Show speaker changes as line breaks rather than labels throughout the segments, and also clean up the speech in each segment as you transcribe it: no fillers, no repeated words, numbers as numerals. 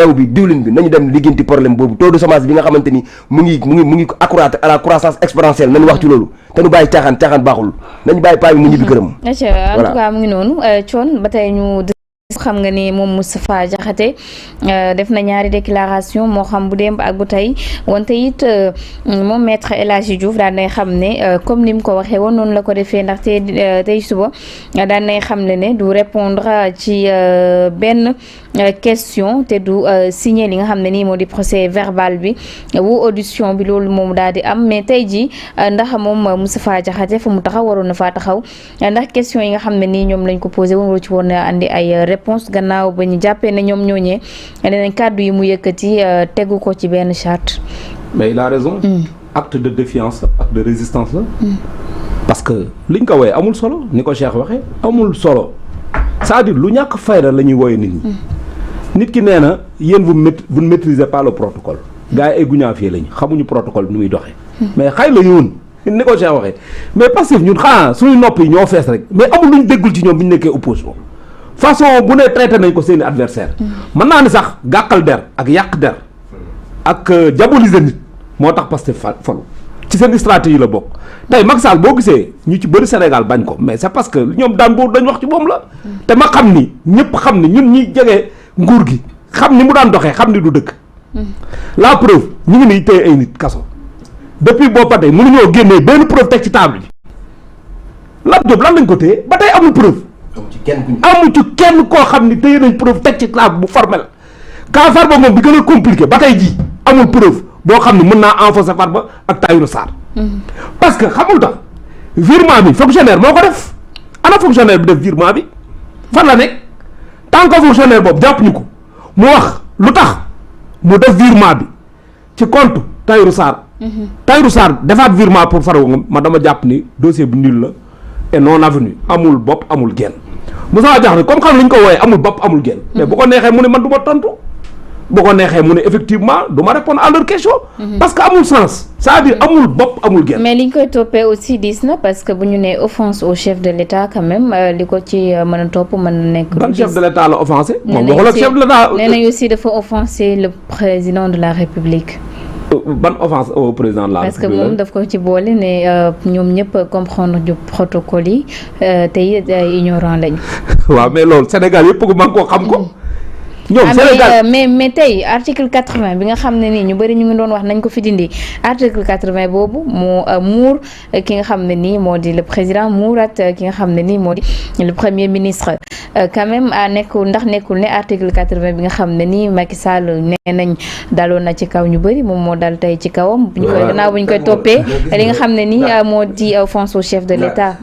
ew bi diwlin bi nañu dem liggéeyanti problème boobu taux de chômage bi nga xamante ni mu ngi accroître à la croissance exponentielle nañu wax ci loolu te nu bàyyi caaxaan baaxul nañu bàyyi paa bi mu ñibbi këram.
en tout cas mu ngi noonu Thione ba tey ñu xam nga ni moom Moustapha Diakhaté def na ñaari déclaration moo xam bu démb ak bu tey wante it moom maître El Hadji Diouf daan nay xam ne comme ni mu ko waxee woon noonu la ko defee ndaxte tey suba daan nay xam ne du répondre ci benn question te du signer li nga xam ne nii moo di procès verbal bi wu audition bi loolu moom daal di am mais tey ji ndax moom Moustapha Diakhaté fa mu taxaw waroon na faa taxaw ndax question yi nga xam ne nii ñoom lañ ko posé woon ci woon na andi ay réponse gannaaw ba ñu jàppee ne ñoom ñooñee danañ kàddu yi mu yëkkati tegu ko ci benn charte.
mais il a raison. acte de défiance acte de résistance la. parce que liñ ko wooyee amul solo ni ko Cheikh waxee amul solo c'est-à-dire lu ñàkk fayda la ñuy wooyee nit ñi. nit ki nee na yéen vous ne maîtrisez pas le protocole. gars yi ay guñaafee lañ xamuñu protocole bi nu muy doxee. mais xay la yoon ni ko Cheikh waxee mais parce que ñun xanaa suñu nopp yi ñoo fees rek mais amul luñ déggul ci ñoom bi ñu nekkee opposition. façon bu ne traité nañ ko seeni adversaire mën naa ni sax gàkkal der ak yàq der ak diaboliser nit moo tax Pastef falu ci seen stratégie la bokk tey Macky Sall boo gisee ñu ci bëri Sénégal bañ ko mais c'est parce que ñoom daan boobu dañ wax ci moom la te ma xam ni ñëpp xam ni ñun ñi jege nguur gi xam ni mu daan doxee xam ni du dëkk la preuve ñu ngi nii téye ay nit kaso depuis boobu ba tey mënuñoo génnee benn preuve teg ci table bi Lat Diop lan lañ ko téye ba tey amul preuve amu ci kenn koo xam ni téye nañ preuve teg ci table bu formel ka Farba moom bi gën a compliqué ba tey jii amul preuve boo xam ne mën naa enfoncer Farba ak Tahirou Sarr parce que xamul tax virement bi fonctionnaire moo ko def ana fonctionnaire bi def virement bi fan la nekk tant que fonctionnaire boobu jàpp ñu ko mu wax lu tax mu def virement bi ci compte Tahirou Sarr Tahirou Sarr defaat virement pour Farba Ngom ma dama jàpp ni dossier bu nul la et non avenu amul bopp amul genn Moussa Diakhaté comme xam nañ ko wooyee amul bopp amul genn mais bu ko neexee mu ne man du ma tontu bu ko neexee mu ne effectivement du ma répondre à leur question parce que amul sens c'est-à-dire amul bopp amul genn
mais liñ koy toppee aussi diis na parce que bu ñu nee offense au chef de l'État quand même li ko ci mën a topp mën na nekk
ban chef de l'État la offensé moom waxul ak chef de l'État
nee nañ aussi dafa offensé le président de la République
ban offense au président de la
parce que
République
moom daf ko ci boole ne ñoom ñëpp comprendre du protocole yi te ignorant lañ.
waaw mais loolu Sénégal yëpp ko man koo xam ko. ñoom Sénégal
mais tey article 80 bi nga xam ne nii ñu bëri ñu ngi doon wax nañ ko fi dindi article 80 boobu moo muur ki nga xam ne nii moo di le président muurat ki nga xam ne nii moo di le premier ministre quand même nekkul ne article 80 bi nga xam ne nii Macky Sall nee nañ daloon na ci kaw ñu bëri moom moo dal tey ci kawam. bu ñu koy gannaaw bu ñu koy toppee li nga xam ne nii moo di offense au chef de l'État.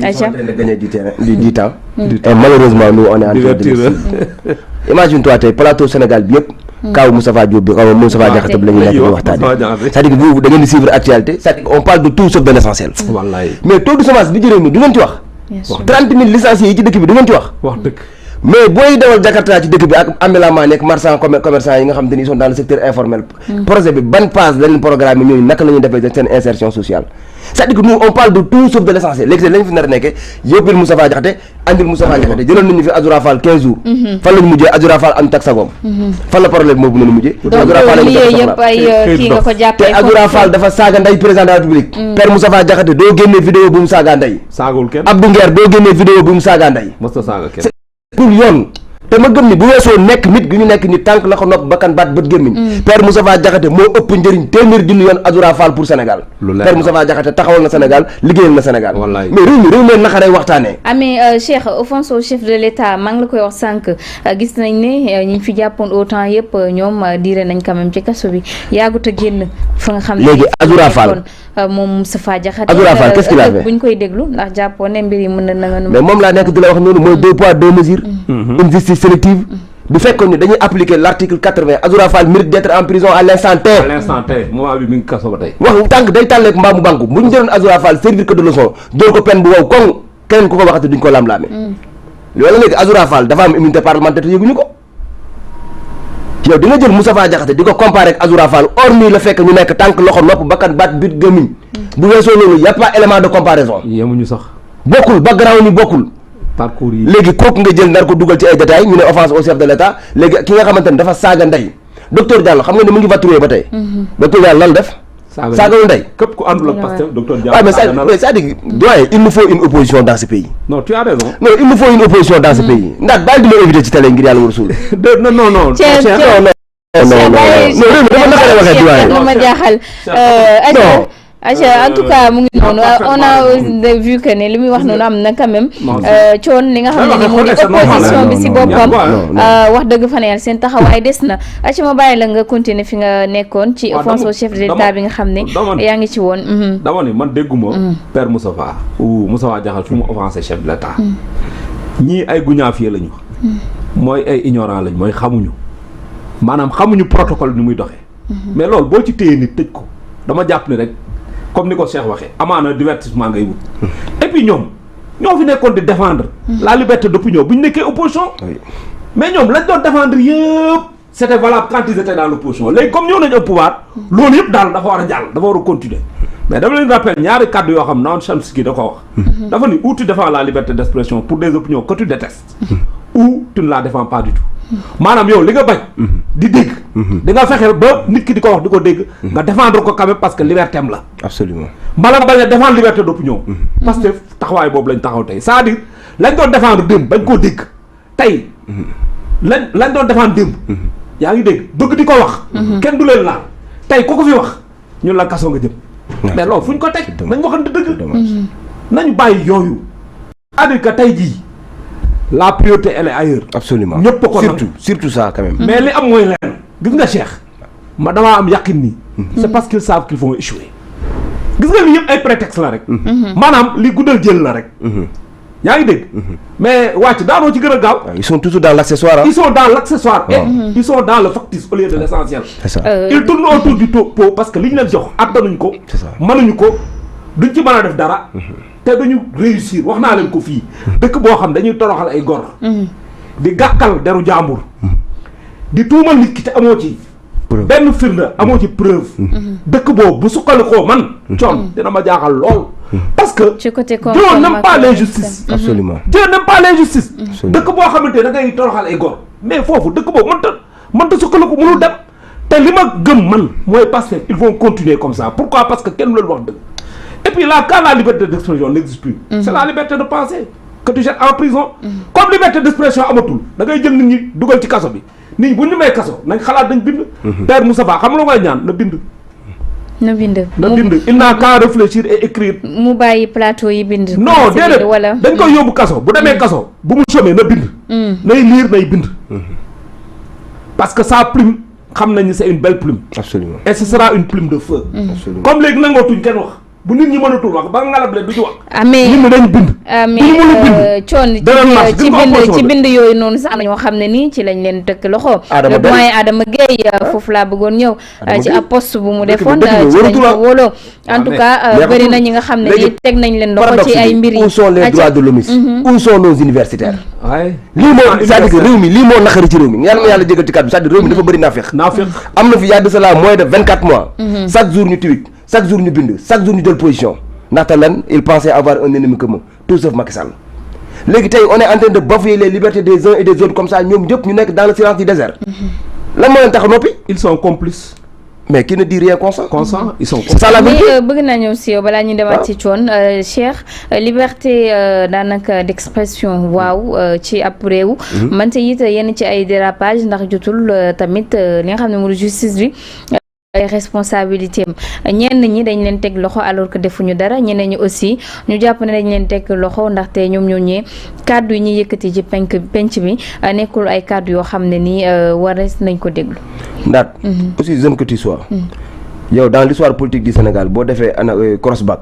Aïcha du temps. Et malheureusement nous on est en train de imagine-toi tey plateau Sénégal bi yëpp kaw Moustapha Diop bi xaw Moustapha Diakhaté bi la ñuy nekk di waxtaane c'est-à-dire que vous da ngeen di suivre actualité c'est-à-dire on parle de tout sauf de l'essentiel mais taux de chômage bi jëree mi du ngeen ci wax 30 000 licenciés yi ci dëkk bi du ngeen ci wax
dëgg
mais booy dawal Jakarta ci dëkk bi ak ambulant nekk marchand commerçant yi nga xam te ni ils sont dans le secteur informel projet bi ban phase la leen programme yi ñooñu naka la ñuy defee seen insertion sociale c'est-à-dire que nous on parle de tout sauf de l'essentiel léegi lañu fi nar a nekkee yóbbul Moustapha Diakhaté andil Moustapha Diakhaté jëloon nañu fi Azoura Fall 15 jours fan lañu mujjee Azoura Fall am tak sagoom fan la problème boobu noonu mujjee Azoura Fall te Azoura Fall dafa saaga nday président de la République Père Moustapha Diakhaté doo génnee vidéo bu mu saaga nday
saagul kenn
Abdou Nguer doo génnee vidéo bu mu saaga nday pour yoon te ma gëm ni bu weesoo nekk nit gi ñu nekk ni tànk la ko nopp bakkan baat bët gémmiñ Père Moustapha Diakhaté moo ëpp njëriñ téeméer junni yoon Azoura Fall pour Sénégal Père Moustapha Diakhaté taxawal na Sénégal liggéeyal na Sénégal mais réew mi naxaree waxtaanee
mais Cheikh offense au chef de l'État maa ngi la koy wax sànq gis nañ ne ñi fi jàppoon autant yëpp ñoom diire nañ quand même ci kaso bi yaagut a génn fa nga xam ne
léegi Azoura Fall
moom Moustapha Diakhaté
Azoura Fall qu'est-ce qu'il a fait
buñ koy déglu ndax jàppoon ne mbir yi mën na nga
mais moom laa nekk di la wax noonu mooy 2 poids 2 mesures une justice sélective bu fekkoon ni dañuy appliquer l'article 80 Azoura Fall mérite d'être en prison à l'instant T
moment bi mi ngi kaso ba tey
wax tànk day tàlleek mbaa mu banku bu ñu jëloon Azoura Fall servir que de leçon dóor ko peine bu wow koŋ keneen ku ko waxati duñ ko lam-laame loolu léegi Azoura Fall dafa am immunité parlementaire te yëguñu ko yow di nga jël Moustapha Diakhaté di ko comparer ak Azoura Fall hormis la fekk ñu nekk tànk loxo nopp bakkan baat bit gëmiñ bu weesoo loolu y a pas élément de comparaison
yemuñu sax
bokkul background ni bokkul
parcours yi
léegi kooku nga jël nar ko dugal ci ay détails ñu ne offense au chef de l'État léegi ki nga xamante ne dafa saaga ndey docteur Diallo xam nga ne mu ngi vatrouillé ba tey docteur Diallo lan def saagalu ndey
képp ku àndul ak Pastef docteur Diallo
mais c'est-à-dire doyen il nous faut une opposition dans ce pays
non tu as raison
non il nous faut une opposition dans ce pays ndax baal di ma éviter ci télé ngir yàlla war a suul
non non non
ma jaaxal en tout cas mu ngi noonu on a vu que ne li muy wax noonu am na quand même coon li nga xam ne ni mu di opposition bi si boppam wax dëgg fa ne yàlla seen taxawaay des na aca ma bàyyi la nga continuer fi nga nekkoon ci offense au chef de l'État bi nga xam ne yaa ngi ci woon
dama ni man dégguma Père Moustapha ou Moustapha Diakhal fu mu offensé chef de l'État ñii ay guñaafiye lañu mooy ay ignorant lañ mooy xamuñu maanaam xamuñu protocole ni muy doxee mais loolu boo ci téye nit tëj ko dama jàpp ni rek comme ni ko Cheikh waxee amaana divertissement ngay wut et puis ñoom ñoo fi nekkoon di défendre la liberté d'opinion bu ñu nekkee opposition mais ñoom lañ doon défendre yëpp c'était valable quand ils étaient dans l'opposition léegi comme ñëw nañ au pouvoir loolu yëpp daal dafa war a jàll dafa war a continuer mais dama leen rappelle ñaari kàddu yoo xam Naomi Chomsky da ko wax dafa ni ou tu défends la liberté d'expression pour des opinions que tu détestes ou tu ne la défends pas du tout maanaam yow li nga bañ di dégg di nga fexeel ba nit ki di ko wax di ko dégg nga défendre ko quand même parce que liberté am la
absolument
mbala bañ a défendre liberté d'opinion parce que taxawaay boobu lañ taxaw tey c'est-à-dire lañ doon défendre démb bañ koo dégg tey lañ doon défendre démb yaa ngi dégg bëgg di ko wax kenn du leen laal tey ku ko fi wax ñun la kaso nga jëm mais loolu fu ñu ko teg nañ waxante dëgg nañu bàyyi yooyu c'est-à-dire que tey jii la priorité elle est ailleurs.
absolument
ñëpp ko
surtout ça quand même.
mais li am mooy leen gis nga Cheikh ma damaa am yaqin nii. c'est parce qu'ils savent qu'ils vont échouer. gis nga li yëpp ay prétexte la rek. maanaam li guddal jël la rek. yaa ngi dégg. mais wàcc daanoo ci gën a gaaw.
ils sont toujours dans l'accessoire.
ils sont dans l'accessoire. et ils sont dans le factice au lieu de l'essentiel.
c'est ça
ils tournent autour du pot parce que li ñu leen jox attanuñ ko.
c'est ça
mënuñu ko duñ ci mën a def dara. te duñu réussir wax naa leen ko fii dëkk boo xam dañuy toroxal ay gor di gàkkal deru jàmbur di tuumal nit ki te amoo ci benn firnde amoo ci preuve dëkk boobu bu suqalikoo man coon dina ma jaaxal lool parce que Dieu n'aime pas l'injustice
absolument
Dieu n'aime pas l'injustice dëkk boo xamante da ngay toroxal ay gor mais foofu dëkk boobu mënta suqaliko mënul dem te li ma gëm man mooy parce que ils vont continuer comme ça pourquoi parce que kenn leen wax dëgg. Et puis là, quand la liberté d'expression n'existe plus, c'est la liberté de penser que tu jettes en prison. Comme liberté d'expression amatul da ngay jël nit ñi dugal ci kaso bi nit ñi bu ñu may kaso nañ xalaat dañ bind. Père Moustapha xam nga koy ñaan na bind.
na bind
il n'a qu'à réfléchir et écrire.
mu bàyyi plateau yi bind.
non déedéet wala dañ koy yóbbu kaso bu demee kaso bu mu chômer na bind. nay lire nay bind. parce que sa plume xam nañ ni c'est une belle plume.
absolument
et ce sera une plume de feu.
absolument
comme léegi nangootuñ kenn wax. bu nit ñi mënatul wax ba ngalab leen du ci wax.
mais
nit ñi dañ bind.
mais coon ci bind yooyu noonu sax am na ñoo xam ne nii ci lañ leen dëkk loxo. le doyen Adama Gueye foofu laa bëggoon ñëw. ci ab poste bu mu defoon ci lañ ko wóoloo. en tout cas bëri na ñi nga xam ne nii teg nañ leen loxo ci ay mbir yi.
où sont les droits de l'homme où sont nos universitaires. lii moo c'est-à-dire que réew mi lii moo naqari ci réew mi yàlla ma yàlla jégal ci kàddu c'est-à-dire réew mi dafa bëri naafeq. am na fi y a de cela moins de 24 mois. chaque jour ñu tweet chaque jour ñu bind chaque jour ñu jël position ndaxte lan il pensait avoir un ennemi commun tout sauf Macky Sall léegi tey on est en train de bafouer les libertés des uns et des autres comme ça ñoom ñëpp ñu nekk dans le silence du désert. lan moo leen tax a noppi.
ils sont complices.
mais qui ne dit rien consent.
ils sont
c'est ça la vérité.
mais bëgg naa ñëw si yow balaa ñuy demaat ci coon Cheikh liberté daanaka d'expression waaw ci ab réew. mante it yenn ci ay dérapage ndax jotul tamit li nga xam ne mooy justice bi. ay responsabilité am ñenn ñi dañ leen teg loxo alors que defuñu dara ñeneen ñi aussi ñu jàpp ne dañ leen teg loxo ndaxte ñoom ñoo ñee kàddu yi ñuy yëkkati ci penc bi nekkul ay kàddu yoo xam ne nii warees nañ ko déglu.
ndaat aussi jeune que tu sois. yow dans l'histoire politique du Sénégal boo defee cross-back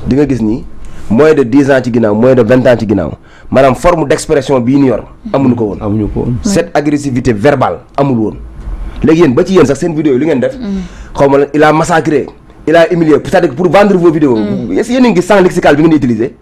di nga gis ni moins de 10 ans ci ginnaaw moins de 20 ans ci ginnaaw maanaam forme d'expression bii ñu yor. amuñu ko woon. cette agressivité verbale amul woon. léegi yéen ba ci yéen sax seen vidéo yi li ngeen def xaw ma la il a massacré il a humilié c'est-à-dire que pour vendre vos vidéos est-ce yéen a ngi gis champ lexical bi ngeen utiliser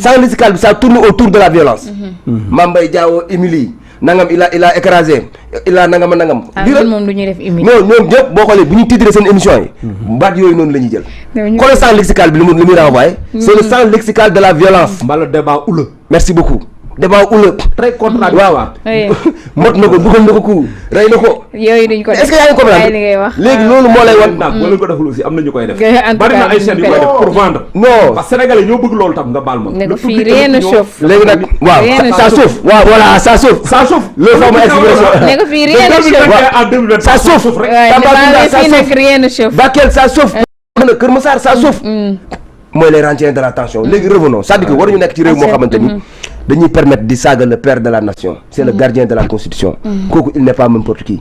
champ lexical bi ça tourne autour de la violence Mame Mbaye Diao humilie nangam il a écrasé il a nangam nangam
moom du ñuy def humilié
non ñoom ñëpp boo xoolee bu ñu titré seen émission yi baat yooyu noonu la ñuy jël xoolal champ lexical bi li muy renvoyé c'est le champ lexical de la violence
mbala débat houleux
merci beaucoup débat houleux.
très contradictoire.
mot na ko dugal na ko ku rey na ko.
yooyu duñ ko def
est-ce que yaa ngi comprendre
li ngay wax
léegi loolu moo lay wan.
nag wala ko deful aussi am na ñu koy def.
en tout
bari na
cas
ay chaînes yu koy def pour vendre.
non
parce que sénégalais ñoo bëgg loolu tam nga baal ma.
ne ko fii rien ne chauffe.
léegi nag waaw ça chauffe. waaw voilà ça chauffe.
ça chauffe.
loolu sax ma expression.
ne ko fii rien ne chauffe.
en 2020
ça chauffe rek.
Tambacounda ça chauffe rien ne chauffe.
Bakel ça chauffe. Kër Massar ça chauffe. mooy les rentiers de la tension léegi revenons c'est-à-dire que waruñu nekk ci réew moo xamante ni dañuy permettre di saaga le père de la nation c'est le gardien de la constitution kooku il n'est pas n'importe qui